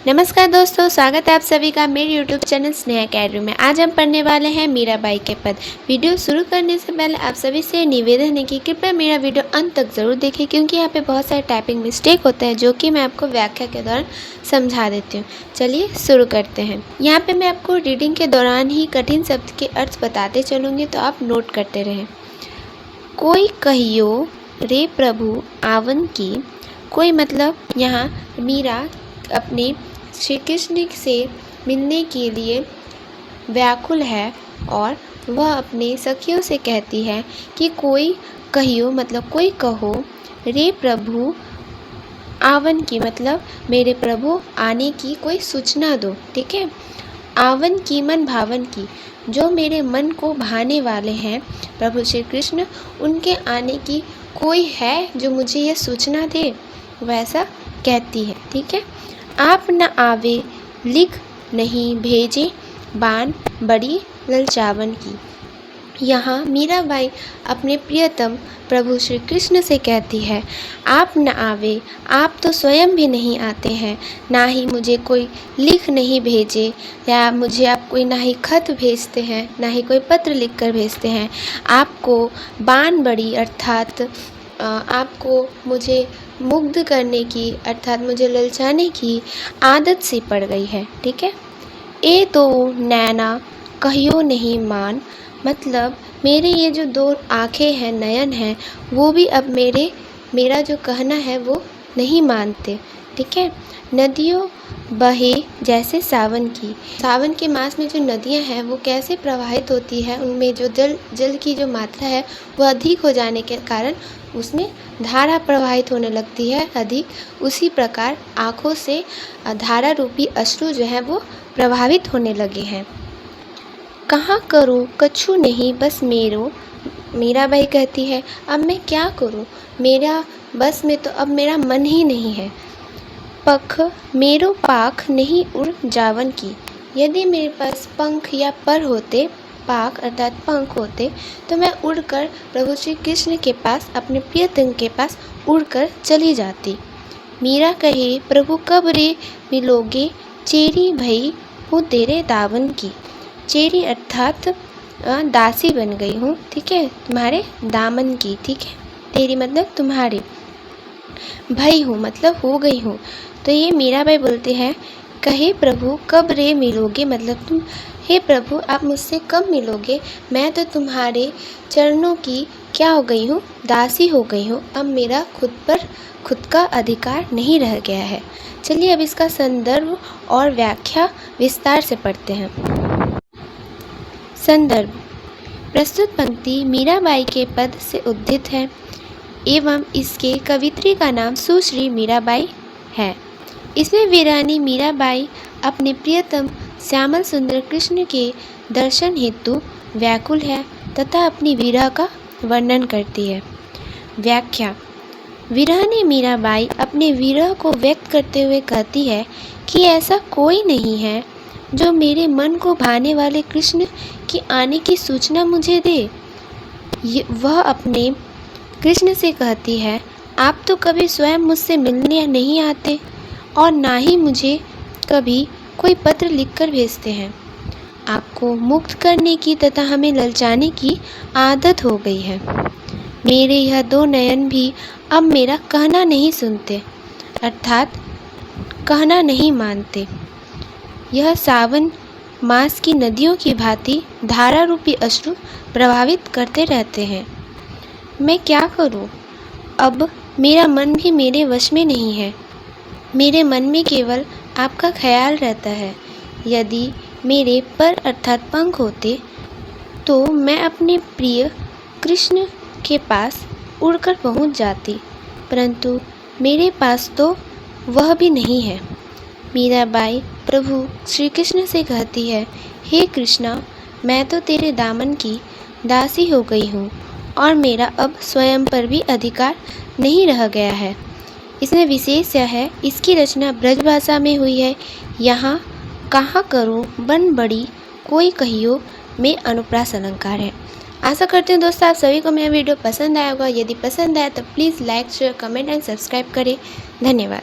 नमस्कार दोस्तों, स्वागत है आप सभी का मेरे YouTube चैनल स्नेहा अकेडमी में। आज हम पढ़ने वाले हैं मीराबाई के पद। वीडियो शुरू करने से पहले आप सभी से निवेदन है कि कृपया मेरा वीडियो अंत तक ज़रूर देखें, क्योंकि यहाँ पे बहुत सारे टाइपिंग मिस्टेक होते हैं जो कि मैं आपको व्याख्या के दौरान समझा देती हूँ। चलिए शुरू करते हैं। यहाँ पर मैं आपको रीडिंग के दौरान ही कठिन शब्द के अर्थ बताते चलूँगी, तो आप नोट करते रहें। कोई कहियो रे प्रभु आवन की। कोई मतलब यहाँ मीरा अपने श्री कृष्ण से मिलने के लिए व्याकुल है और वह अपने सखियों से कहती है कि कोई कहियो मतलब कोई कहो, रे प्रभु आवन की मतलब मेरे प्रभु आने की कोई सूचना दो। ठीक है, आवन की मन भावन की, जो मेरे मन को भाने वाले हैं प्रभु श्री कृष्ण, उनके आने की कोई है जो मुझे यह सूचना दे, वैसा कहती है। ठीक है, आप न आवे लिख नहीं भेजे बान बड़ी ललचावन की। यहाँ मीराबाई अपने प्रियतम प्रभु श्री कृष्ण से कहती है, आप न आवे, आप तो स्वयं भी नहीं आते हैं, ना ही मुझे कोई लिख नहीं भेजे, या मुझे आप कोई ना ही खत भेजते हैं, ना ही कोई पत्र लिख कर भेजते हैं। आपको बान बड़ी अर्थात आपको मुझे मुग्ध करने की अर्थात मुझे ललचाने की आदत सी पड़ गई है। ठीक है, ए तो नैना कहियो नहीं मान, मतलब मेरे ये जो दो आँखें हैं, नयन हैं, वो भी अब मेरा जो कहना है वो नहीं मानते। ठीक है, नदियों बहे जैसे सावन की। सावन के मास में जो नदियां हैं वो कैसे प्रवाहित होती है, उनमें जो जल की जो मात्रा है वो अधिक हो जाने के कारण उसमें धारा प्रवाहित होने लगती है अधिक, उसी प्रकार आँखों से धारा रूपी अश्रु जो है वो प्रभावित होने लगे हैं। कहाँ करूँ कछु नहीं बस मेरो, मीराबाई कहती है अब मैं क्या करूँ, मेरा बस में तो अब मेरा मन ही नहीं है। पख मेरो पाख नहीं उड़ जावन की, यदि मेरे पास पंख या पर होते, पाख अर्थात पंख होते, तो मैं उड़कर प्रभु श्री कृष्ण के पास, अपने प्रियतम के पास उड़कर चली जाती। मीरा कहे प्रभु कब रे मिलोगे, चेरी भई हूँ तेरे दावन की। चेरी अर्थात दासी बन गई हूँ। ठीक है, तुम्हारे दामन की। ठीक है, तेरी मतलब तुम्हारी, भई हूँ मतलब हो गई हूँ। तो ये मीराबाई बोलते हैं, कहे प्रभु कब रे मिलोगे, मतलब तुम, हे प्रभु आप मुझसे कब मिलोगे, मैं तो तुम्हारे चरणों की क्या हो गई हूँ, दासी हो गई हूँ, अब मेरा खुद का अधिकार नहीं रह गया है। चलिए अब इसका संदर्भ और व्याख्या विस्तार से पढ़ते हैं। संदर्भ, प्रस्तुत पंक्ति मीराबाई के पद से उद्धृत है एवं इसके कवित्री का नाम सुश्री मीराबाई है। इसमें वीरानी मीराबाई अपने प्रियतम श्यामल सुंदर कृष्ण के दर्शन हेतु व्याकुल है तथा अपनी विरह का वर्णन करती है। व्याख्या, वीरानी मीराबाई अपने विरह को व्यक्त करते हुए कहती है कि ऐसा कोई नहीं है जो मेरे मन को भाने वाले कृष्ण की आने की सूचना मुझे दे। वह अपने कृष्ण से कहती है, आप तो कभी स्वयं मुझसे मिलने नहीं आते और ना ही मुझे कभी कोई पत्र लिखकर भेजते हैं। आपको मुक्त करने की तथा हमें ललचाने की आदत हो गई है। मेरे यह दो नयन भी अब मेरा कहना नहीं सुनते, अर्थात कहना नहीं मानते। यह सावन मास की नदियों की भांति धारा रूपी अश्रु प्रभावित करते रहते हैं। मैं क्या करूं? अब मेरा मन भी मेरे वश में नहीं है। मेरे मन में केवल आपका ख्याल रहता है। यदि मेरे पर अर्थात पंख होते तो मैं अपने प्रिय कृष्ण के पास उड़कर पहुंच जाती, परंतु मेरे पास तो वह भी नहीं है। मीराबाई प्रभु श्री कृष्ण से कहती है, हे कृष्णा, मैं तो तेरे दामन की दासी हो गई हूँ और मेरा अब स्वयं पर भी अधिकार नहीं रह गया है। इसमें विशेष यह है, इसकी रचना ब्रज भाषा में हुई है। यहाँ कहाँ करूँ बन बड़ी कोई कहियो में अनुप्रास अलंकार है। आशा करती हूँ दोस्तों आप सभी को मेरा वीडियो पसंद आया होगा। यदि पसंद आया तो please like share comment and subscribe करें। धन्यवाद।